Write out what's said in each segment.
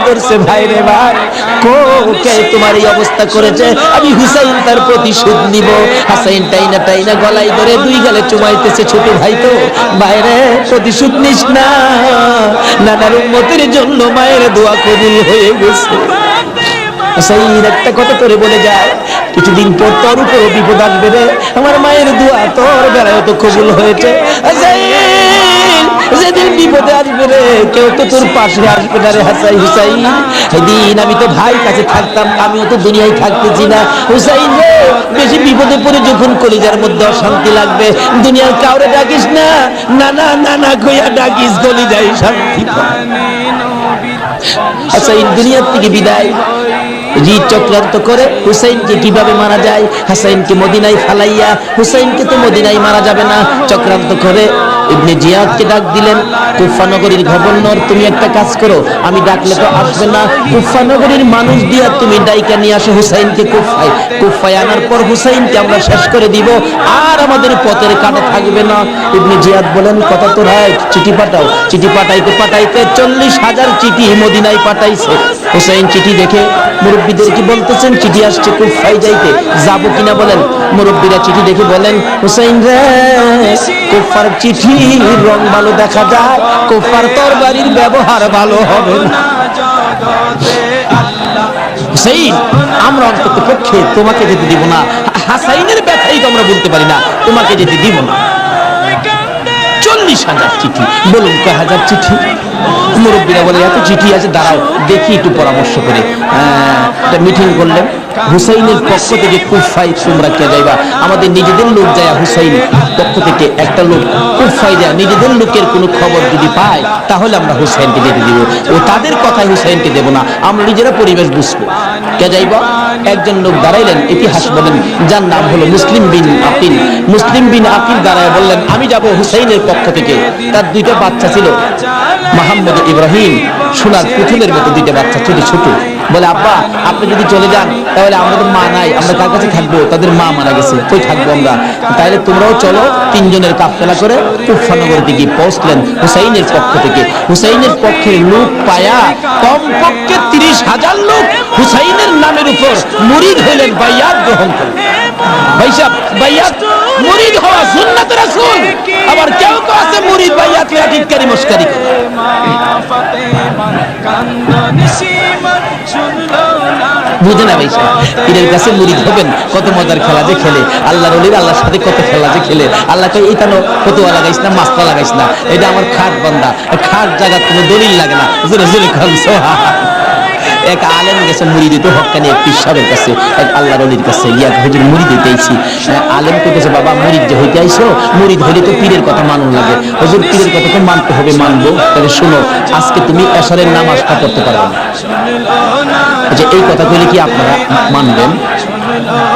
ধরছে, ভাই রে ভাই, কে তোমার এই অবস্থা করেছে? আমি হুসাইন তার প্রতিশোধ নিব। হাসাইন টাইনা টাইনা গলায় ধরে দুই গালে চুমাইতেছে, ছোট ভাই তো, বাইরে প্রতিশোধ নিস না, নানার উম্মতের জন্য মায়ের দোয়া কবুল হয়ে গেছে। হাসাইন একটা কথা তোরে বলে যায়, কিছুদিন পর তোর উপর বিপদ আসবে রে, আমার মায়ের দোয়া তোর বেলায় তো কবুল হয়েছে। যেদিন বিপদে আসবে রে, কেউ তো তোর পাশে আসবে না রে হাসাই হুসাইন। সেদিন আমি তো ভাই কাছে থাকতাম, আমিও তো দুনিয়ায় থাকতেছি না। হুসাইন রে, বেশি বিপদে পড়ে যখন কলিজার মধ্যে অশান্তি লাগবে, দুনিয়ার কাউরে ডাকিস না, নানা নানা কইয়া ডাকিস, কলিজায় শান্তি। হাসাইন দুনিয়ার থেকে বিদায়, রিদ চক্রান্ত করে হুসাইনকে কিভাবে মারা যায়, হাসাইনকে মদিনায় ফালাইয়া, হুসাইনকে তো মদিনায় মারা যাবে না, চক্রান্ত করে ইবনে জিয়াদকে ডাক দিলেন, কুফা নগরীর গভর্নর, তুমি একটা কাজ করো, আমি ডাকলে তো আসবে না, কুফা নগরীর মানুষ দিয়া তুমি ডাইকা নিয়ে আসো হুসাইনকে কুফায়। কুফায় আনার পর হুসাইনকে আমরা শেষ করে দিব, আর আমাদের পথের কাটা থাকবে না। ইবনে জিয়াদ বলেন, কথা তো রাইট, চিঠি পাঠাও। চিঠি পাঠাইতে পাঠাইতে 40,000 চিঠি মদিনায় পাঠাইছে। হুসাইন চিঠি দেখে মুরব্বীদের কি বলতেছেন, চিঠি আসছে কুফায় যাইতে, যাব কিনা বলেন। মুরব্বীরা চিঠি দেখে বলেন, হুসাইন রে, কুফার চিঠি রং ভালো দেখা যায়, কুফার তরবারির ব্যবহার ভালো হবে না। হুসাইন, আমরা অন্তত পক্ষে তোমাকে যেতে দিব না, হাসাইনের ব্যথাই তো আমরা বলতে পারি না, তোমাকে যেতে দিব না। 40,000 চিঠি, বলুন কয় হাজার চিঠি? মুরব্বীরা বলে, এত চিঠি আছে, দাঁড়াও দেখি একটু পরামর্শ করে। একটা মিটিং করলেন, হুসাইনের পক্ষ থেকে কুফায় তোমরা কে যাইবা? আমাদের নিজেদের লোক যায়, হুসাইন পক্ষ থেকে একটা লোক কুফায় যায়, নিজেদের লোকের কোনো খবর যদি পায় তাহলে আমরা হুসাইনকে যেতে দিব, ও তাদের কথায় হুসাইনকে দেব না, আমরা নিজেরা পরিবেশ বুঝবো। কে যাইবা? একজন লোক দাঁড়াইলেন, ইতিহাস বলেন, যার নাম হলো মুসলিম বিন আকিল। মুসলিম বিন আকিল দাঁড়ায় বললেন, আমি যাব হুসাইনের পক্ষ থেকে। তার দুইটা বাচ্চা ছিল, মোহাম্মদ ইব্রাহিম, সোনার পুতুলের মতো দুইটা বাচ্চা, ছোট ছোট। বলে, আব্বা আপনি যদি চলে যান তাহলে আমাদের মা নাই, আমরা কার কাছে থাকবো? তাদের মা মারা গেছে, কই থাকবো আমরা? তাহলে তোমরাও চলো। তিনজনের কাফেলা করে কুফা নগরীতে গিয়ে পৌঁছলেন হুসাইনের পক্ষ থেকে। হুসাইনের পক্ষের লোক পায়া কমপক্ষে 30,000 লোক হুসাইনের নামের উপর মুরিদ হইলেন, বাইয়াত গ্রহণ করলেন। ভাই সাহেব, বাইয়াত মুরিদ হওয়া সুন্নাত রাসূল। আবার কেউ তো আছে মুরিদ বাইয়াত এর টিটকারি মস্কারি করে। বুঝে না ভাই সাহেব, পীরের কাছে মুরিদ হবেন, কত মজার খেলা যে খেলে, আল্লাহর ওলির আল্লাহর সাথে কত খেলা যে খেলে। আল্লাহ কই, এইটা ফতুয়া লাগাইস না, মাস্তা লাগাইস না, এটা আমার খাট বান্দা, খাট জায়গা কোনো দলিল লাগে না। জোরে জোরে খান সুবহান। এক আলেম গেছে মুরিদ দিতে, হক্কানি এক পীর সাহেবের কাছে, এক আল্লাহর ওলির কাছে, ইয়া হুজুর মুরিদ হইতে আইছি। আলেম কইতেছে, বাবা মুরিদ যে হইতে আইছো, মুরিদ হইলে তো পীরের কথা মানুন লাগে। হুজুর পীরের কথা তো মানতে হবে, মানবো। তাহলে শুনো, আজকে তুমি এশারের নামাজটা পড়তে পারবে না। যে এই কথা কইলে কি আপনারা মানবেন?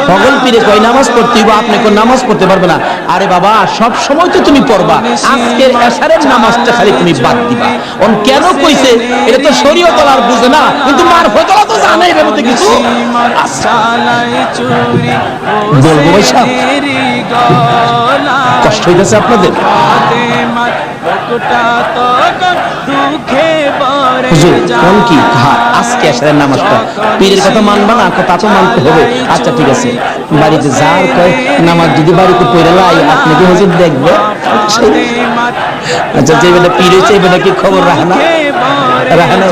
পাগল পীরে কয় নামাজ পড়তে হইব, আপনি কোন নামাজ পড়তে পারবে না? আরে বাবা, সব সময় তো তুমি পড়বা, আজকের এশারের নামাজটা খালি তুমি বাদ দিবা। অন কেন কইছে? এটা তো শরীয়ত আর বুঝে না, কিন্তু মারফতলা তো জানে এর মধ্যে কিছু। বলবো ভাই সাহেব, কষ্ট হইতেছে আপনাদের? হুজুর কোন কি? হ্যাঁ, আজকে এশারের নামাজটা পীরের কথা মানবা না? কথা তো মানতে হবে। আচ্ছা ঠিক আছে, বাড়িতে যার কয় নামাজ যদি বাড়িতে পড়ে লাই, আপনি কি হুজুর দেখবে? আচ্ছা, যে বেটা পীর হয়েছে, এই বেটা কি খবর রাখে না? রাখে না?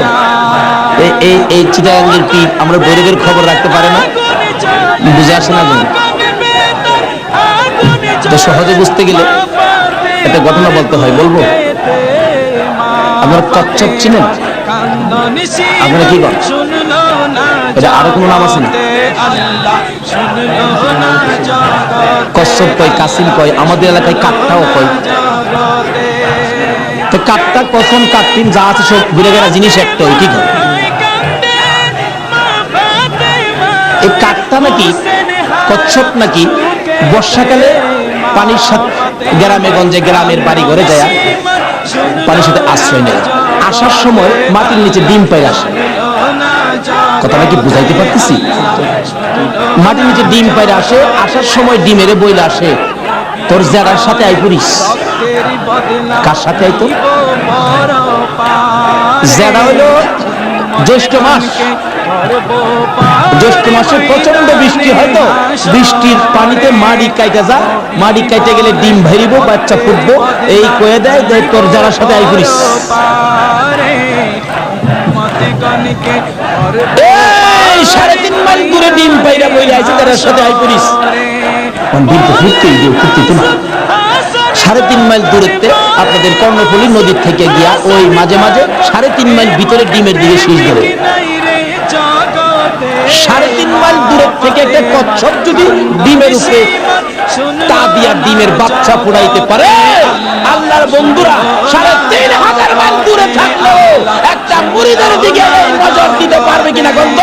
এই চিটাগাঙ্গের পীর আমরা গরিবের খবর রাখতে পারে না? বুঝে আসে না? সহজে বুঝতে গেলে একটা ঘটনা বলতে হয়, বলবো? আপনারা কচ্ছপ চিনেন? আপনারা কি বলেন? এটা আরো কোনো নাম আছে না? কচ্ছপ কয়, কাসিম কয়, আমাদের এলাকায় কাকটাও কয়। তো কাকটা, কখন, কাকটিন যা আছে সব ঘুরে গেলা জিনিস একটা, কি করে? এই কাকটা নাকি, কচ্ছপ নাকি বর্ষাকালে পানির সাথে গ্রামে গঞ্জে, গ্রামের বাড়ি ঘরে যায়, পানির সাথে আশ্রয় নেয়। আসার সময় মাটির নিচে ডিম পাই আসে। কথাটা কি বুঝাইতে পারতেছি? মাটির নিচে ডিম পাইরে আসে, আসার সময় ডিমেরে বইলে আসে, তোর জেরার সাথে আই পড়িস। কার সাথে আইতো? জেরা হইলো জ্যৈষ্ঠ মাস, জ্যৈষ্ঠ মাসে প্রচন্ড বৃষ্টি হয়, তো বৃষ্টির পানিতে মাড়ি কাইটা যা, মাড়ি কাইতে গেলে ডিম ভাইরিব, বাচ্চা ফুটবো, এই কয়ে দেয় যে তোর যারা সাথে আই করিস। এই 3.5 মাইল দূরে ডিম পাইরা বইলে আছে যারা সাথে আই করিস। ডিম তো ফুটতেই দিও, ফুটতে তো 3.5 মাইল দূরত্বে আপনাদের কর্ণফুলী নদীর থেকে গিয়া ওই মাঝে মাঝে 3.5 মাইল ভিতরে ডিমের দিকে শীষ ধরে। 3.5 মাইল দূরের থেকে একটা কচ্ছপ যদি ডিমের উপরে তা দিয়া ডিমের বাচ্চা ফুটাইতে পারে, আল্লাহর বন্ধুরা 3,500 মাইল দূরে থাকলো একটা মুরিদের দিকে নজর দিতে পারবে কিনা গন্ধ?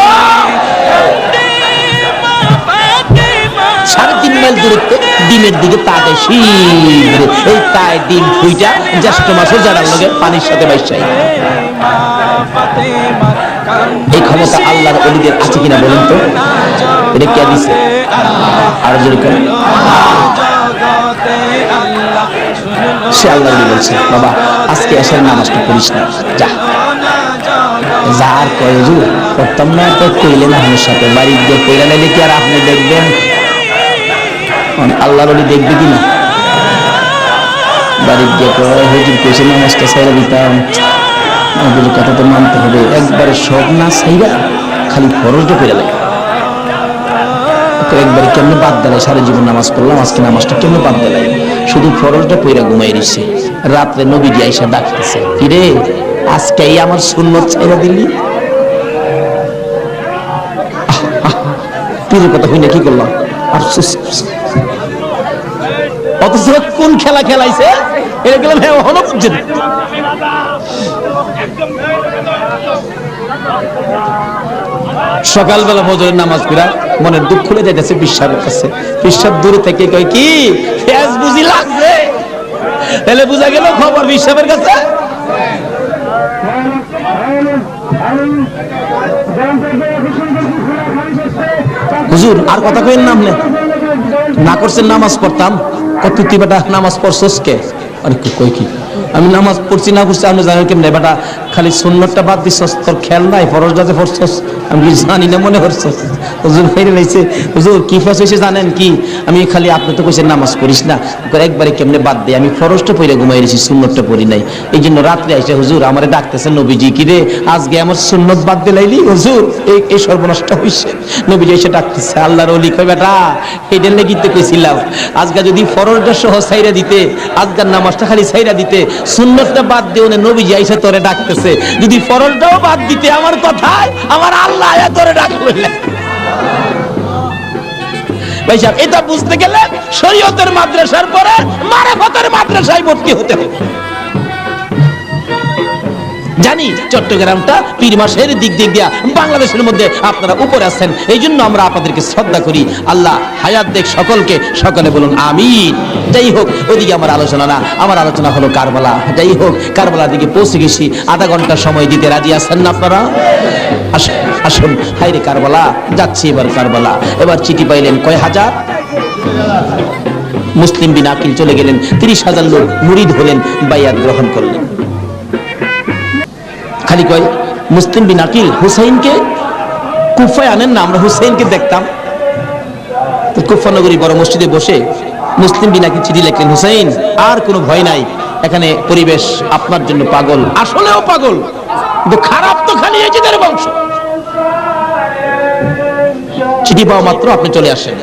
3.5 মাইল দূরত্বে ডিমের দিকে তাতে শীঘ্র এই তাই ডিম ফুইটা জ্যৈষ্ঠ মাসে যারা লগে পানির সাথে বাইসাই। এই ক্ষমতা আল্লাহর ওলিদের আছে কিনা বলেন তো? এটা কে দিছে? আর জোরে করে সে আল্লাহ বলছে, বাবা আজকে এসার নামাজটা পড়িস না, যা যা। আর কয় জু করতাম না, তো কইলেন আমার সাথে বাড়ি গিয়ে কইলা নাইলে কি আর আপনি দেখবেন? আল্লাহর ওলি দেখবে কিনা? বাড়ির গিয়ে কয় হুজুর কইছে নামাজটা ছাইরা দিতাম, আমাদের কথা তো মানতে হবে, একবারে সব না ছাইরা খালি ফরজটা পড়ে লাগে। একবারে কেমনে বাদ দেয়, সারা জীবন নামাজ পড়লাম, আজকে নামাজটা কেমনে বাদ দেয়? শুধু ফরজটা পইরা ঘুমাই রইছে। রাত্রে নবীজি আইসা ডাকতেছে, কিরে আজকে আমার সুন্নত ছাইরা দিলি? পীরের কথা হই না, কি করলাম? আফসোস। অথচ কোন খেলা খেলাইছে এটা গেলাম হলো বুঝছেন। সকালবেলা ফজরের নামাজ পড়া মনের দুঃখ খুলে যাইতেছে পিসাবের কাছে। পিসাব দূরে থেকে কয় কি ফেজ বুঝি লাগছে, তাহলে বুঝা গেল খবর পিসাবের কাছে। হুজুর আর কথা কইেন না, আপনি না করছেন নামাজ পড়তাম, কত তুই বেটা নামাজ পড়ছস কে? আরে কই কি আমি নামাজ পড়ছি না পড়ছি আপনি জানেন কেমনে? বেটা খালি সুন্নতটা বাদ দিছস, তোর খেয়াল নাই ফরজটা যে পড়ছস আমি কি জানি না মনে করছস? হুজুর ফেরে লাইছে। হুজুর কি ফেস হইছে জানেন কি? আমি খালি আপনি তো কইছেন নামাজ পড়িস না, একবারে কেমনে বাদ দেই? আমি ফরজটা পড়ে ঘুমাই রইছি, সুন্নতটা পড়ি নাই। এই জন্য রাত্রে আইসা হুজুর আমারে ডাকতেছেন, নবীজি কি রে আজকে আমার সুন্নত বাদ দিলাইলি? হুজুর এই সর্বনাশটা হইছে। নবীজি এসে ডাকতেছে, আল্লাহর ওলি কই বেটা এইটার লেগে তো কইছিলাম আজকে যদি ফরজটা সহ ছাইরা দিতে, আজকের নামাজটা খালি ছাইরা দিতে, সুন্নতটা বাদ দিও না, নবীজি আইসা তোরে ডাকতেছে। যদি ফরজটাও বাদ দিতে আমার কথায় আমার আল্লাহ আয়া তোরে ডাকলো। ভাই সাহেব এটা বুঝতে গেলে শরীয়তের মাদ্রাসার পরে মারিফতের মাদ্রাসায় ভর্তি হতে হবে। জানি চট্টগ্রামটা পীর মাসের দিক দিয়া বাংলাদেশের মধ্যে আপনারা উপরে আছেন, এই জন্য আমরা আপনাদেরকে শ্রদ্ধা করি। আল্লাহ হায়াত দেখ সকলকে, সকলে বলুন আমিন। যাই হোক ওদিকে আমার আলোচনা না, আমার আলোচনা হলো কারবালা। যাই হোক কারবালার দিকে পৌঁছে গেছি, আধা ঘন্টা সময় দিতে রাজি আছেন না আপনারা? আসুন হাইরে কারবালা যাচ্ছি এবার কারবালা। এবার চিঠি পাইলেন কয় হাজার? মুসলিম বিন আকিল চলে গেলেন, 30,000 লোক মুরিদ হলেন, বাইয়াত গ্রহণ করলেন। খালি কয় মুসলিম বিন আকিল হুসাইনকে কুফায় আনেন না, আমরা হুসাইনকে দেখতাম। তো কুফা নগরী বড় মসজিদে বসে মুসলিম বিন আকিল চিঠি লিখলেন, হুসাইন আর কোনো ভয় নাই, এখানে পরিবেশ আপনার জন্য পাগল, আসলেও পাগল, কিন্তু খারাপ তো খালি এজিদের বংশ। চিঠি পাওয়া মাত্র আপনি চলে আসেন।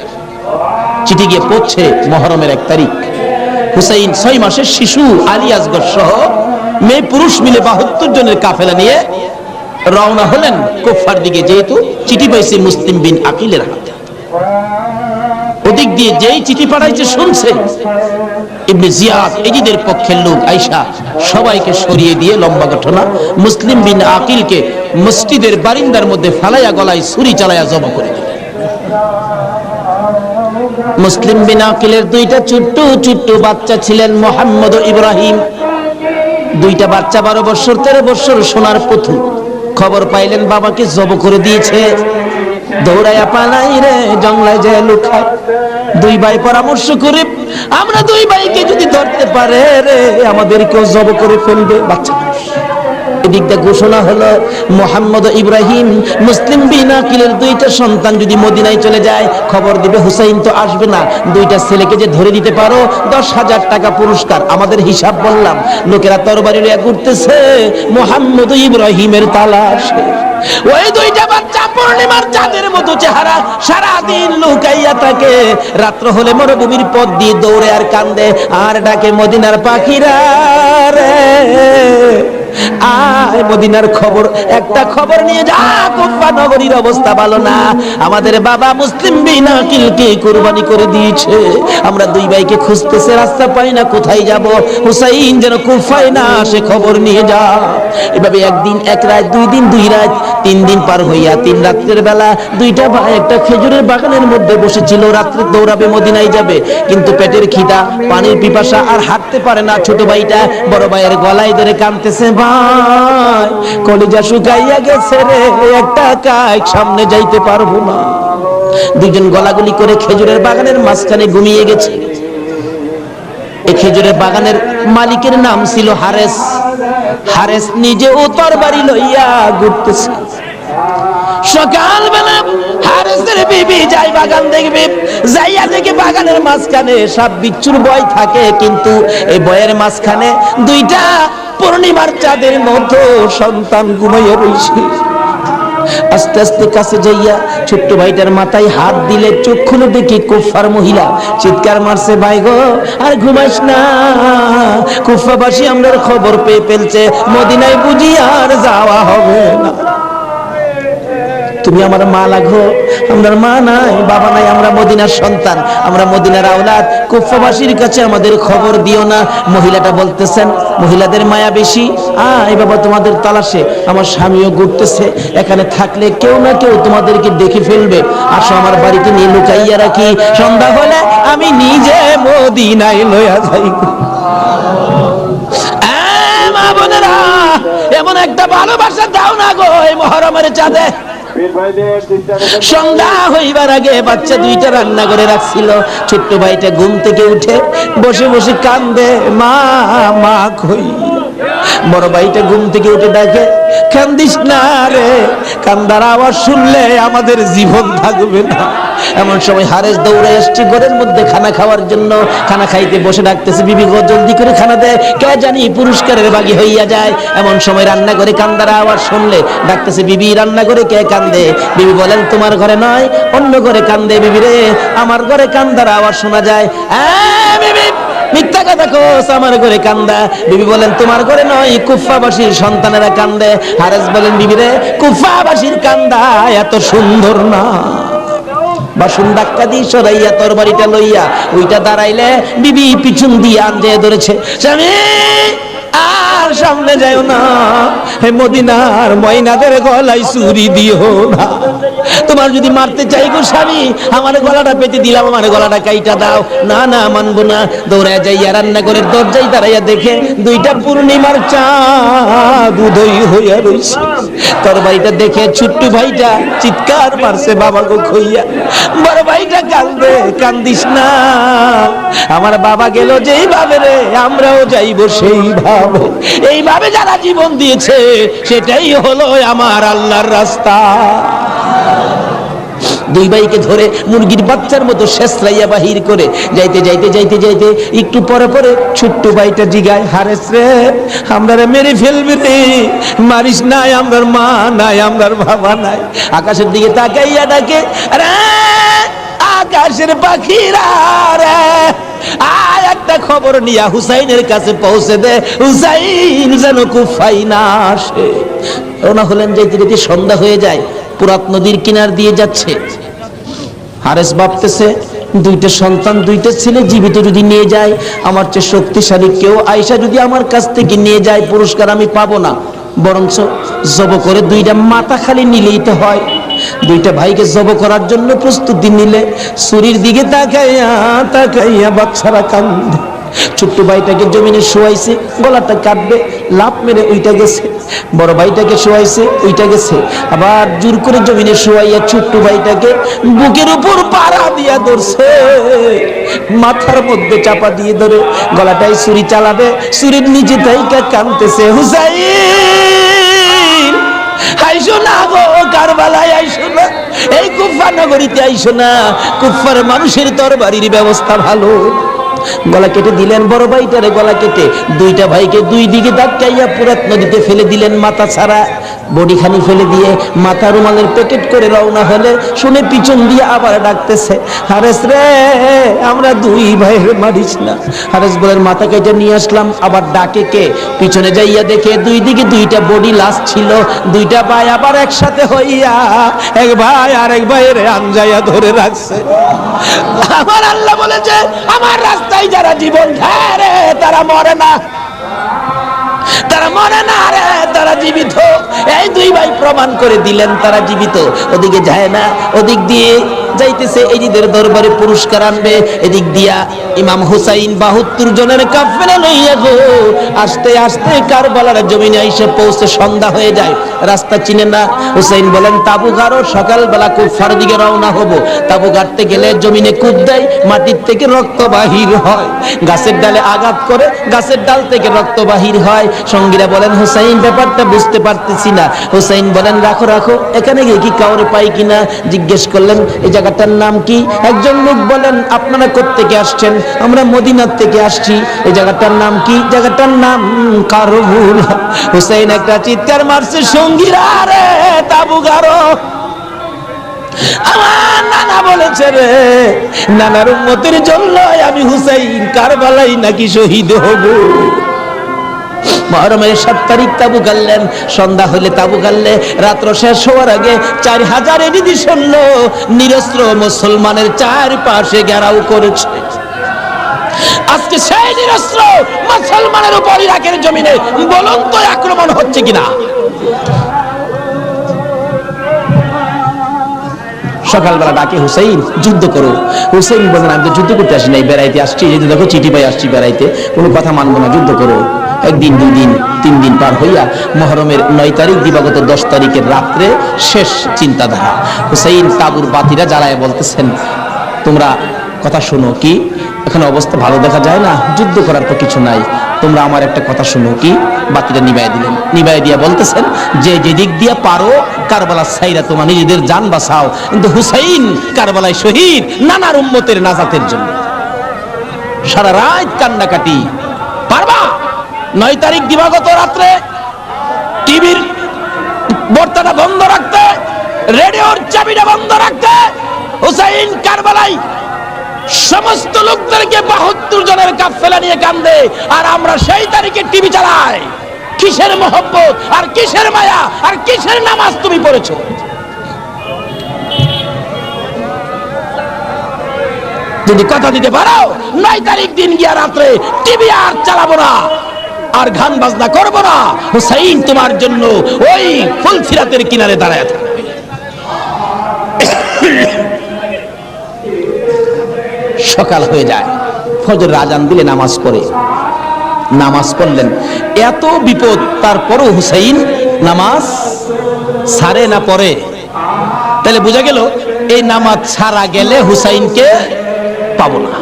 চিঠি গিয়ে পৌঁছে মুহররমের 1 তারিখ। হুসাইন 6 মাসের শিশু আলী আসগর সহ মেয়ে পুরুষ মিলে 72 জনের কাফেলা নিয়ে রওনা হলেন কুফার দিকে, যেহেতু চিঠি পাইছে মুসলিম বিন আকিলের হাতে। ওদিক দিয়ে যেই চিঠি পাঠাইছে শুনছে ইবনে জিয়াদ এজিদের পক্ষের লোক আইসা সবাইকে সরিয়ে দিয়ে, লম্বা ঘটনা, মুসলিম বিন আকিলকে মসজিদের বারিন্দার মধ্যে ফালাইয়া গলায় ছুরি চালাইয়া জবাই করে দিলেন। মুসলিম বিন আকিলের 2টা ছোট্ট ছোট্ট বাচ্চা ছিলেন, মুহাম্মদ ও ইব্রাহিম। 2টা বাচ্চা 12 বছর 13 বছর সোনার পুতুল। খবর পাইলেন বাবাকে জবাই করে দিয়েছে, দৌড়াইয়া পালাই রে জঙ্গলায় যায় লুকায়। 2 ভাই পরামর্শ করে, আমরা 2 ভাইকে যদি ধরতে পারে রে আমাদেরকেও জবাই করে ফেলবে। বাচ্চা এদিক দিয়ে ঘোষণা হলো মোহাম্মদ ইব্রাহিম মুসলিম বিন আকিলের দুইটা সন্তান যদি মদিনায় চলে যায়, খবর দিবে হুসাইন তো আসবে না, দুইটা ছেলেকে যে ধরে দিতে পারো 10,000 টাকা পুরস্কার। আমাদের হিসাব বললাম, লোকেরা তরবারি নিয়ে ঘুরতেছে মোহাম্মদ ইব্রাহিমের তালাশে। ওই দুইটা বাচ্চা পূর্ণিমার চাঁদের মতো চেহারা, সারাদিন লুকাইয়া থাকে, রাত্র হলে মরুভূমির পথ দিয়ে দৌড়ে আর কান্দে আর ডাকে মদিনার পাখিরা রে আয় মদিনার খবর, একটা খবর নিয়ে যা, কুফা নগরীর অবস্থা ভালো না, আমাদের বাবা মুসলিম বিন আকিলকে কুরবানি করে দিয়েছে, আমরা দুই ভাইকে খুঁজতেছে, রাস্তা পাই না, কোথায় যাব, হুসাইন যেন কুফায় না আসে, খবর নিয়ে যা। এভাবে একদিন এক রাত, 2 দিন 2 রাত, 3 দিন পার হইয়া 3 রাত্রের বেলা দুইটা ভাই একটা খেজুরের বাগানের মধ্যে বসেছিল, রাত্রে দৌড়াবে মদিনায় যাবে, কিন্তু পেটের খিদা, পানির পিপাসা, আর হাঁটতে পারে না। ছোট ভাইটা বড় ভাইয়ের গলায় ধরে কাঁদতেছে, ভাই কলিজা শুকাইয়া গেছে রে, একটা কাজ সামনে যাইতে পারবো না। দুইজন গলাগুলি করে খেজুরের বাগানের মাঝখানে ঘুমিয়ে গেছে। এই খেজুরের বাগানের মালিকের নাম ছিল হারেস। হারেস নিজে তরবারি লইয়া ঘুরতেছে। সকালবেলা হারেসের বিবি যাই বাগান দেখবে, যাইয়া দেখে বাগানের মাঝখানে সাপ বিচ্ছুর ভয় থাকে, কিন্তু এই ভয়ের মাঝখানে দুইটা পূর্ণিমার চাঁদের মতো সন্তান ঘুমাইয়া রইছে। আস্তে আস্তে কাছে যাইয়া ছোট্ট ভাইটার মাথায় হাত দিলে চোখ খুলে দেখি কুফার মহিলা, চিৎকার মারছে, ভাই গো আর ঘুমাইস না, কুফাবাসী আমরার খবর পেয়ে ফেলছে, মদিনায় বুঝি আর যাওয়া হবে না। তুমি আমার মা লাগো, আমার মা নাই, বাবা নাই, আমরা মদিনার সন্তান, আমরা মদিনার আওলাদ, কুফাবাসীর কাছে আমাদের খবর দিও না। মহিলাটা বলতেছেন, মহিলাদের মায়া বেশি, এই বাবা তোমাদের তালাশে আমার স্বামীও ঘুরতেছে, এখানে থাকলে কেউ না কেউ তোমাদেরকে দেখে ফেলবে, আসো আমার বাড়িতে নিয়ে লুকাইয়া রাখি, সন্ধ্যা হলে আমি নিজে মদিনায় লইয়া যাই। মা বোনেরা, এমন একটা ভালোবাসা দাও না গো এই মুহররমের চাঁদে। সন্ধ্যা হইবার আগে বাচ্চা দুইটা রান্না করে রাখছিল, ছোট্ট ভাইটা ঘুম থেকে উঠে বসে বসে কান্দে, মা মা কই। বড় ভাইটা ঘুম থেকে উঠে ডাকে, কান্দিস না রে, কান্দার আওয়াজ শুনলে আমাদের জীবন থাকবে না। এমন সময় হারেস দৌড়ে আসছে ঘরের মধ্যে খানা খাওয়ার জন্য, খানা খাইতে বসে ডাকতেছে, বিবি গো জলদি করে খানা দে, কে জানি পুরস্কারের বাগি হইয়া যায়। এমন সময় রান্না করে কান্দার আওয়াজ শুনলে ডাকতেছে, বিবি রান্না করে কে কান্দে? বিবি বলেন, তোমার ঘরে নয়, অন্য ঘরে কান্দে। বিবি রে, আমার ঘরে কান্দার আওয়াজ শোনা যায়। বিবি মিথ্যা কথা কোস, আমার ঘরে কান্দা। বিবি বলেন, তোমার ঘরে নয়, কুফাবাসীর সন্তানেরা কান্দে। হারেস বলেন, বিবি রে, কুফাবাসীর কান্দা এত সুন্দর না। বাসন ধাক্কা দিয়ে সরাইয়া তরবারিটা লইয়া ওইটা দাঁড়াইলে বিবি পিছন দিয়ে আনজে ধরেছে, স্বামী আর সামনে যাও না, হে মদিনার ময়নাদের গলায় চুরি দিও না। তোমার যদি মারতে চাই গো স্বামী, আমার গলাটা পেতে দিলাম, আমার গলাটা কাইটা দাও। না না, মানবো না। দৌড়ায় যাইয়া রান্নাঘরের দরজায় দাঁড়াইয়া দেখে দুইটা পূর্ণিমার চাঁদ উদয় হইয়া রইছে। তরবারিটা দেখে ছোট্ট ভাইটা চিৎকার মারছে, বাবা গো খইয়া। বড় ভাইটা কান্দে, কান্দিস না, আমার বাবা গেল যেইভাবে রে, আমরাও যাইবো সেইভাবে। এইভাবে যারা জীবন দিয়েছে সেটাই হলো আমার আল্লাহর রাস্তা। দুই ভাইকে ধরে মুরগির বাচ্চার মতো শেষরাইয়া বাহির করে যাইতে যাইতে যাইতে যাইতে একটু পরে পরে ছোট্ট ভাইটা জিগায়, হারেস রে, আমরা মেরে ফেলবি রে, মারিস নাই, আমরার মা নাই, আমরার বাবা নাই। আকাশের দিকে তাকাইয়া ডাকে, আরে আকাশের পাখিরা রে, আর একটা খবর নিয়া হুসাইনের কাছে পৌঁছে দে, হুসাইন যেন কুফায় না আসে। রওনা হলেন, যাইতে যেতে সন্ধ্যা হয়ে যায়, পুরাত নদীর কিনার দিয়ে যাচ্ছে। হারেস ভাবতেছে, দুইটা সন্তান, দুইটা ছেলে জীবিত যদি নিয়ে যায়, আমার চেয়ে শক্তিশালী কেউ আয়সা যদি আমার কাছ থেকে নিয়ে যায়, পুরস্কার আমি পাবো না, বরঞ্চ জব করে দুইটা মাথা খালি নিলেই তো হয়। দুইটা ভাইকে জব করার জন্য প্রস্তুতি নিলে ছুরির দিকে তাকাইয়া তাকাইয়া বাচ্চারা কান্দে। ছোট্ট ভাইটাকে জমিনে শোয়াইছে, গলাটা কাটবে, লাফ মেরে ওইটা গেছে। বড় ভাইটাকে শোয়াইছে, ওইটা গেছে। আবার জোর করে জমিনে শোয়াইয়া ছোট্ট ভাইটাকে বুকের উপর পাড়া দিয়া ধরছে, মাথার মধ্যে চাপা দিয়ে ধরে গলাটাই ছুরি চালাবে, ছুরির নিচে তাইকা কাঁদতেছে, হুসাইন আইসো না গো, কারবালায় আইসো না, এই কুফা নগরীতে আইসো না, কুফার মানুষের তরবারির ব্যবস্থা ভালো। গলা কেটে দিলেন বড় ভাইটারে, গলা কেটে দুইটা ভাইকে দুই দিকে ধাক্কাইয়া পুরাত নদীতে ফেলে দিলেন মাথা ছাড়া, বডি খানি ফেলে দিয়ে মাথা রুমালের প্যাকেট করে রওনা হলে শুনে পিছন দিয়ে আবার ডাকতেছে, হারেস রে আমরা দুই ভাইয়ের মারিস না। হারেস বলেন মাথা কেটে নিয়ে আসলাম, আবার ডাকে কে? পিছনে যাইয়া দেখে দুই দিকে দুইটা বডি লাশ ছিল, দুইটা ভাই আবার একসাথে হইয়া এক ভাই আর এক ভাইয়ের আঞ্জাইয়া ধরে রাখছে। আমার আল্লাহ বলেছে আমার রাস্তায় যারা জীবন খায় রে তারা মরে না, তারা মরে না রে, তারা জীবিত। এই দুই ভাই প্রমাণ করে দিলেন তারা জীবিত। ওদিকে যায় না, ওদিক দিয়ে যাইতেছে এজিদের দরবারে পুরস্কার আনবে, এদিক দিয়া ইমাম হুসাইন 72 জনের কাফেলা লইয়া গো আস্তে আস্তে কারবালার জমিনে এসে পৌঁছে সন্ধ্যা হয়ে যায়, রাস্তা চিনে না। হুসাইন বলেন তাবু গাড়ো, সকালবেলা কুফার দিকে রওনা হব। তাবু গাড়তে গেলে জমিনে কুদ দেয়, মাটির থেকে রক্ত বাহির হয়, গাছের ডালে আঘাত করে গাছের ডাল থেকে রক্ত বাহির হয়। সঙ্গীরা বলেন হুসাইন ব্যাপারটা বুঝতে পারতেছি না। হুসাইন বলেন রাখো রাখো, এখানে গিয়ে কি কাউরে পাই কিনা জিজ্ঞেস করলেন এই জায়গাটার নাম কি? একজন লোক বলেন আপনারা কোত্থেকে আসছেন? আমরা মদিনার থেকে আসছি। এই জায়গাটার নাম কি? জায়গাটার নাম কারবুলা। হুসাইন একটা চিৎকার মারছে, সঙ্গীরা রে তাবু গাড়ো। আমার নানা বলেছে রে, নানার উম্মতের জন্য আমি হুসাইন কারবালাই নাকি শহীদ হব। মুহররমের 7 তারিখ তাবু গাড়লেন, সন্ধ্যা হলে তাবু গাড়লে রাত্র শেষ হওয়ার আগে 4000 এদিদি সৈন্য নিরস্ত্র মুসলমানের চারপাশে ঘেরাও করেছে। আজকে সেই নিরস্ত্র মুসলমানের উপর ইরাকের জমিনে বলুন তো আক্রমণ হচ্ছে কিনা? সকালবেলা ডাকে হুসাইন যুদ্ধ করো। হুসাইন বলেন আমি তো যুদ্ধ করতে আসি নাই, বেড়াইতে আসছি। এই যে দেখো চিঠি পাই আসছি বেড়াইতে, কোনো কথা মানবো না, যুদ্ধ করো। একদিন 2 দিন 3 দিন পার হইয়া মুহররমের 9 তারিখ দিবাগত 10 তারিখের রাত্রে শেষ চিন্তাধারা। হুসাইন তাবুর বাতিরা জ্বালায় বলতেছেন তোমরা কথা শোনো, কি এখানে অবস্থা ভালো দেখা যায় না, যুদ্ধ করার তো কিছু নাই, তোমরা আমার একটা কথা শোনো। কি? বাতিটা নিবাই দিলেন। নিবাই দিয়া বলতেছেন যে যেদিক দিয়া পারো কারবালা ছাইরা তোমার নিজেদের জান বাঁচাও, কিন্তু হুসাইন কারবালায় শহীদ নানার উম্মতের নাজাতের জন্য। সারা রাত কান্নাকাটি। পারবা? 9 তারিখ দিবাগত রাত্রে টিভির বার্তাটা বন্ধ রাখতে, রেডিওর চাবিটা বন্ধ রাখতে। হুসাইন কারবালায় সমস্ত লোকদেরকে 72 জনের কাফেলা নিয়ে কান্দে, আর আমরা সেই তারিখে টিভি চালাই। কিসের মহব্বত আর কিসের মায়া আর কিসের নামাজ তুমি পড়েছো? যদি কথা দিতে পারো 9 তারিখ দিন গিয়া রাত্রে টিভি আর চালাবো না, আর গান বাজনা করবো না, হুসাইন তোমার জন্য ওই ফুলসিরাতের কিনারে দাঁড়ায় থাকবে। সকাল হয়ে যায়, ফজরের আজান দিলে নামাজ পড়ে, নামাজ পড়লেন। এত বিপদ তারপরও হুসাইন নামাজ ছাড়ে না, পড়ে। তাহলে বোঝা গেল এই নামাজ ছাড়া গেলে হুসাইনকে পাবো না।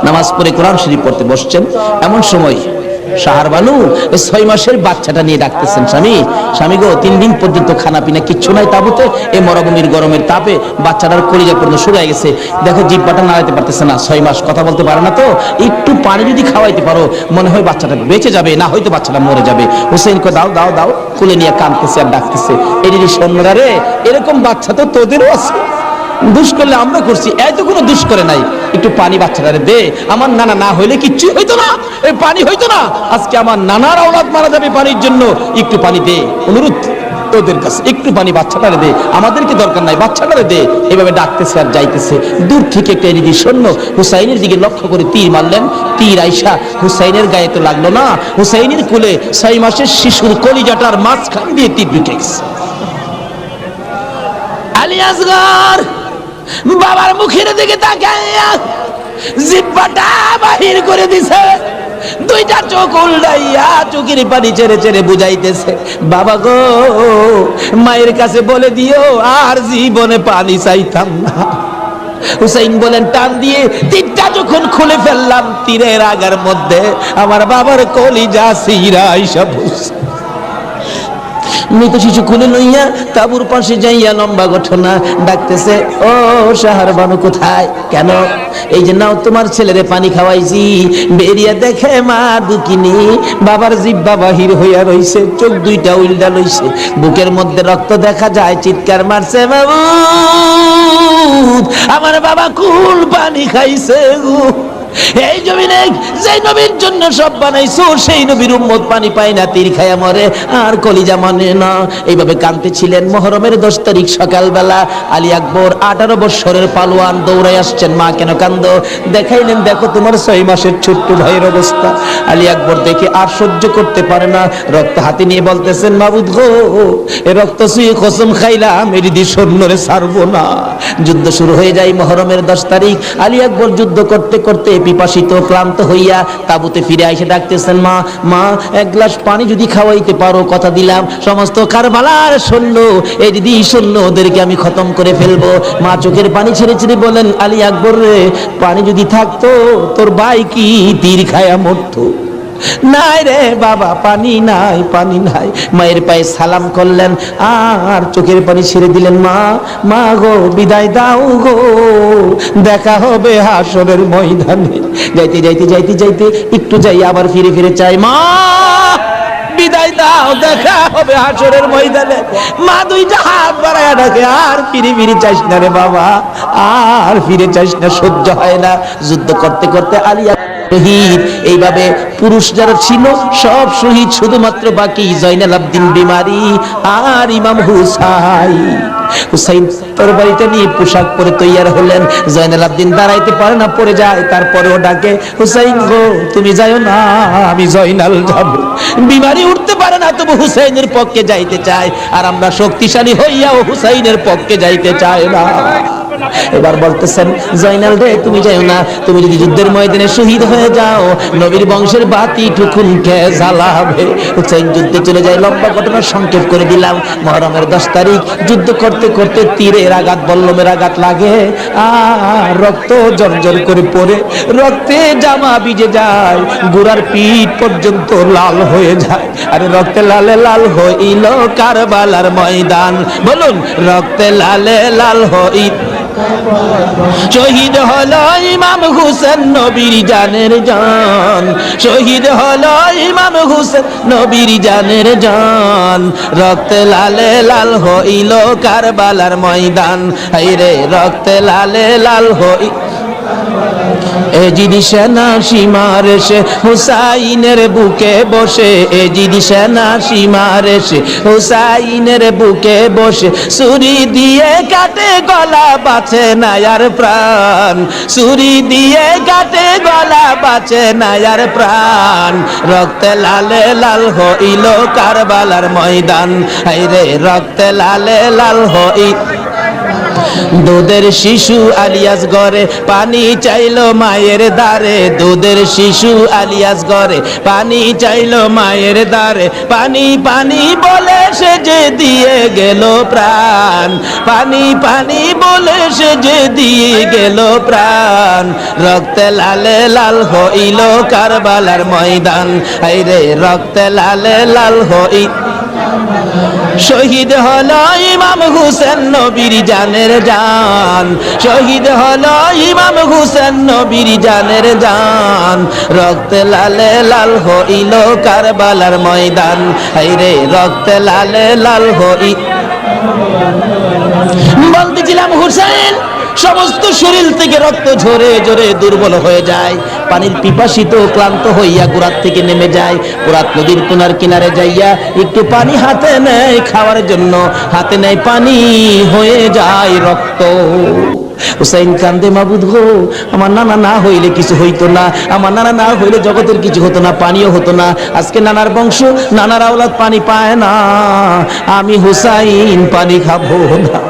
নামাজ পড়ে কোরআন শরীফ পড়তে বসছেন, এমন সময় শাহরবানু 6 মাসের বাচ্চাটা নিয়ে ডাকতেছেন, স্বামী স্বামী গো 3 দিন পর্যন্ত খানা পিনা কিচ্ছু নাই তাবুতে, এই মরুভূমির গরমের তাপে বাচ্চাটার কলিজা পর্যন্ত শুকায় গেছে, দেখো জিহ্বাটা নাড়াইতে পারতেছে না, 6 মাস কথা বলতে পারে না, তো একটু পানি যদি খাওয়াইতে পারো মনে হয় বাচ্চাটা বেঁচে যাবে, না হয়তো বাচ্চাটা মরে যাবে। হুসাইনকে দাও দাও দাও, কোলে নিয়ে কাঁদতেছে আর ডাকতেছে, এদিকে সৈন্যরা রে এরকম বাচ্চা তো তোদেরও আছে, দুষ করলে আমরা করছি, এত কোনো দুষ করে নাই, একটু পানি বাচ্চাটারে দে, আমার নানা না হইলে কিচ্ছু হইতো না, এই পানি হইতো না, আজকে আমার নানার আওলাদ মারা যাবে পানির জন্য, একটু পানি দে, অনুরোধ তোদের কাছে একটু পানি বাচ্চাটারে দে, আমাদেরকে দরকার নাই, বাচ্চাটারে দে। এভাবে ডাকতেছে আর যাইতেছে। দূর থেকে একটা এদিকে সৈন্য হুসাইনের দিকে লক্ষ্য করে তীর মারলেন, তীর আইসা হুসাইনের গায়ে তো লাগলো না, হুসাইনের কোলে 6 মাসের শিশুর কলিজাটার মাঝখান দিয়ে তীর ঢুকে গেছে। আলী আসগর বাবার মুখের দিকে তাকাইয়া জিহ্বাটা বাহির করে দিছে, 2টা চোখ উল্টাইয়া চোখের পানি ছেড়ে ছেড়ে বুঝাইতেছে, বাবা গো মায়ের কাছে বলে দিও আর জীবনে পানি চাইতাম না। হুসাইন বলেন টান দিয়ে তীরটা যখন খুলে ফেললাম, তীরের আগার মধ্যে আমার বাবার কলিজা সিরা আইসা বসে। মৃত শিশু খুলে লইয়া তাবুর পাশে যাইয়া লম্বা ঘটনা ডাকতেছে, ও সাহার বানু কোথায়? কেন? এই যে নাও তোমার ছেলেরে পানি খাওয়াইছি। বেরিয়া দেখে মা দুকিনি, বাবার জিব্বা বাহির হইয়া রইছে, চোখ দুইটা উল্টা লইছে, বুকের মধ্যে রক্ত দেখা যায়, চিৎকার মারছে, বাবু আমার বাবা কুল পানি খাইছে গো। এই জমিনে যে নবীর জন্য সব বানাইছো সেই নবীর উম্মত পানি পায় না, তীর খায়া মরে আর কলিজা মানে না। এইভাবে কাঁদতেছিলেন। মুহররমের 10 তারিখ সকালবেলা আলী আকবর 18 বছরের পালোয়ান দৌড়াই আসছেন। মা কেন কান্দো? দেখাইলেন, দেখো তোমার 6 মাসের ছোট্ট ভাইয়ের অবস্থা। আলী আকবর দেখে আর সহ্য করতে পারে না, রক্ত হাতে নিয়ে বলতেছেন, মাবুদ গো, এ রক্ত ছুঁয়ে কসম খাইলাম এর দি সৈন্যরে ছাড়বো না। যুদ্ধ শুরু হয়ে যায় মুহররমের 10 তারিখ। আলী আকবর যুদ্ধ করতে করতে পিপাসিত ক্লান্ত হইয়া তাবুতে ফিরে এসে ডাকতেছেন, মা মা এক গ্লাস পানি যদি খাওয়াইতে পারো, কথা দিলাম সমস্ত কারবালার সৈন্য, এই দিদি সৈন্য ওদেরকে আমি খতম করে ফেলবো। মা চোখের পানি ছেড়ে ছেড়ে বলেন, আলী আকবর রে, পানি যদি থাকতো তোর ভাই কি তীর খায়া মরতো? নাই রে বাবা, পানি নাই, পানি নাই। মায়ের পায়ে সালাম করলেন আর চোখের পানি ছেড়ে দিলেন। মা মা গো, বিদায় দাও গো, দেখা হবে হাসরের ময়দানে। যাইতে যাইতে যাইতে যাইতে একটু যাই, আবার ফিরে ফিরে চাই, মা বিদায় দাও, দেখা হবে হাসরের ময়দানে। মা দুইটা হাত বাড়ায় ডাকে, আর ফিরে ফিরে চাইস না রে বাবা, আর ফিরে চাইস না, সহ্য হয় না। যুদ্ধ করতে করতে আলিয়া শহীদ। এইভাবে পুরুষ যারা ছিল সব শহীদ, শুধুমাত্র বাকি জয়নাল আবদিন বিমারি আর ইমাম হুসাইন তরবারিটা নিয়ে পোশাক পরে তৈয়ার হলেন। জয়নাল আবদিন দাঁড়াইতে পারে না, পড়ে যায়, তারপরেও ডাকে, হুসাইন গো তুমি যাইও না, আমি জয়নাল যাব। বিমারি উঠতে পারে না, তবু হুসাইনের পক্ষে যাইতে চায়, আর আমরা শক্তিশালী হইয়াও হুসাইনের পক্ষে যাইতে চাই না। এবার বলতেছেন, জয়নাল রে তুমি যাইও না, তুমি যদি যুদ্ধের ময়দানে শহীদ হয়ে যাও নবীর বংশের বাতি টুকুন কে জ্বালাবে। হুসাইন যুদ্ধে চলে যায়। লম্বা ঘটনা সংক্ষেপ করে দিলাম। মুহররমের 10 তারিখ যুদ্ধ করতে করতে তীরের আঘাত, বল্লমের আঘাত লাগে আর রক্ত জর্জর করে পড়ে, রক্তে জামা ভিজে যায়, গোড়ার পিঠ পর্যন্ত লাল হয়ে যায়। আরে রক্তে লালে লাল হইল কারবালার ময়দান, বলুন রক্তে লালে লাল হইল। শহীদ হলো ইমাম হুসেন নবীর জানের জান, শহীদ হলো ইমাম হুসেন নবীর জানের জান। রক্তে লালে লাল হইল কারবালার ময়দান, হায়রে রক্তে লালে লাল হই। এজিদি সেনা সীমার এসে হুসাইনের বুকে বসে, এজিদি সেনা সীমার এসে হুসাইনের বুকে বসে, ছুরি দিয়ে কাটে গলা, বাঁচে না আর প্রাণ, ছুরি দিয়ে কাটে গলা, বাঁচে না আর প্রাণ। রক্তে লালে লাল হইল কারবালার ময়দান, হায়রে রক্তে লালে লাল হই। দুধের শিশু আলিয়াস ঘরে পানি চাইলো মায়ের দ্বারে, দুধের শিশু আলিয়াস ঘরে পানি চাইলো মায়ের দ্বারে, পানি পানি বলে সে যে দিয়ে গেল প্রাণ, পানি পানি বলে সে যে দিয়ে গেল প্রাণ। রক্তে লালে লাল হইল কারবালার ময়দান, হায়রে রক্তে লালে লাল হই। শহীদ হলো ইমাম হুসেন নবীর জানের জান, শহীদ হলো ইমাম হুসেন নবীর জানের জান। রক্তে লালে লাল হইল কারবালার ময়দান, হায়রে রক্তে লালে লাল হই। বলতেছিলাম হুসেন সমস্ত শরীর থেকে রক্ত ঝরে ঝরে দুর্বল হয়ে যায়, পানির পিপাসিত ক্লান্ত হইয়া গোড়ার থেকে নেমে যায়। পুরাত নদীর কোনার কিনারে যাইয়া একটু পানি হাতে নেয় খাওয়ার জন্য, হাতে নেয় পানি, হয়ে যায় রক্ত। হুসাইন কান্দে, মাবুদ গো আমার নানা না হইলে কিছু হইতো না, আমার নানা না হইলে জগতের কিছু হতো না, পানিও হতো না। আজকে নানার বংশ, নানার আওলাদ পানি পায় না, আমি হুসাইন পানি খাবো না।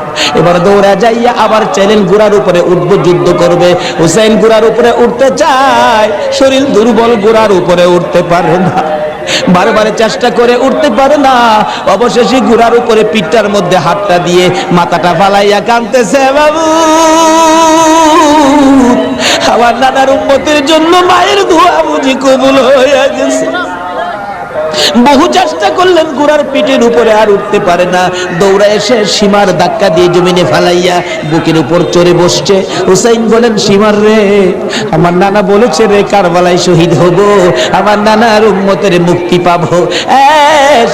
এবার দৌড়া যাইয়া আবার চাইলেন ঘোড়ার উপরে উঠবো, যুদ্ধ করবে। হুসাইন ঘোড়ার উপরে উঠতে চায়, শরীর দুর্বল, ঘোড়ার উপরে উঠতে পারে না, বারবার চেষ্টা করে উঠতে পারে না। অবশেষে ঘোড়ার উপরে পিঠটার মধ্যে হাতটা দিয়ে মাথাটা ফালাইয়া কাঁদতেছে, বাবু আমার নানার উম্মতের জন্য মায়ের দোয়া বুঝি কবুল হয়ে গেছে। বহু চেষ্টা করলেন, ঘোড়ার পিঠের উপরে আর উঠতে পারে না। দৌড়া এসে সীমার ধাক্কা দিয়ে জমিনে ফালাইয়া বুকের উপর চড়ে বসছে। হুসাইন বলেন, সীমার রে, আমার নানা বলেছে রে কারবালায় শহীদ হব, আমার নানার উম্মতের মুক্তি পাবো।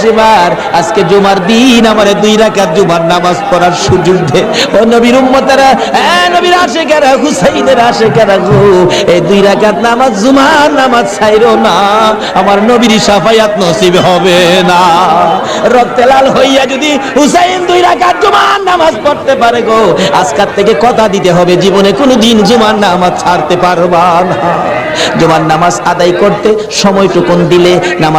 সীমার, আজকে জুমার দিন আমারে 2 রাকাত জুমার নামাজ পড়ার সুযোগ দে। ও নবীর উম্মতেরা, নবীর আশিকেরা, হুসাইনের আশিকেরা গো, এই 2 রাকাত নামাজ জুমার নামাজ ছাইরো না, আমার নবীর শাফায়াত নসিব হবে না। রক্তে লাল হইয়া যদি হুসাইন 2 রাকাত জুমার নামাজ পড়তে পারে গো, আজকাল থেকে কথা দিতে হবে জীবনে কোনোদিন জুমার নামাজ ছাড়তে পারবা না। জুমার নামাজ আদায় করতে সময়টুকুন দিলে নামাজ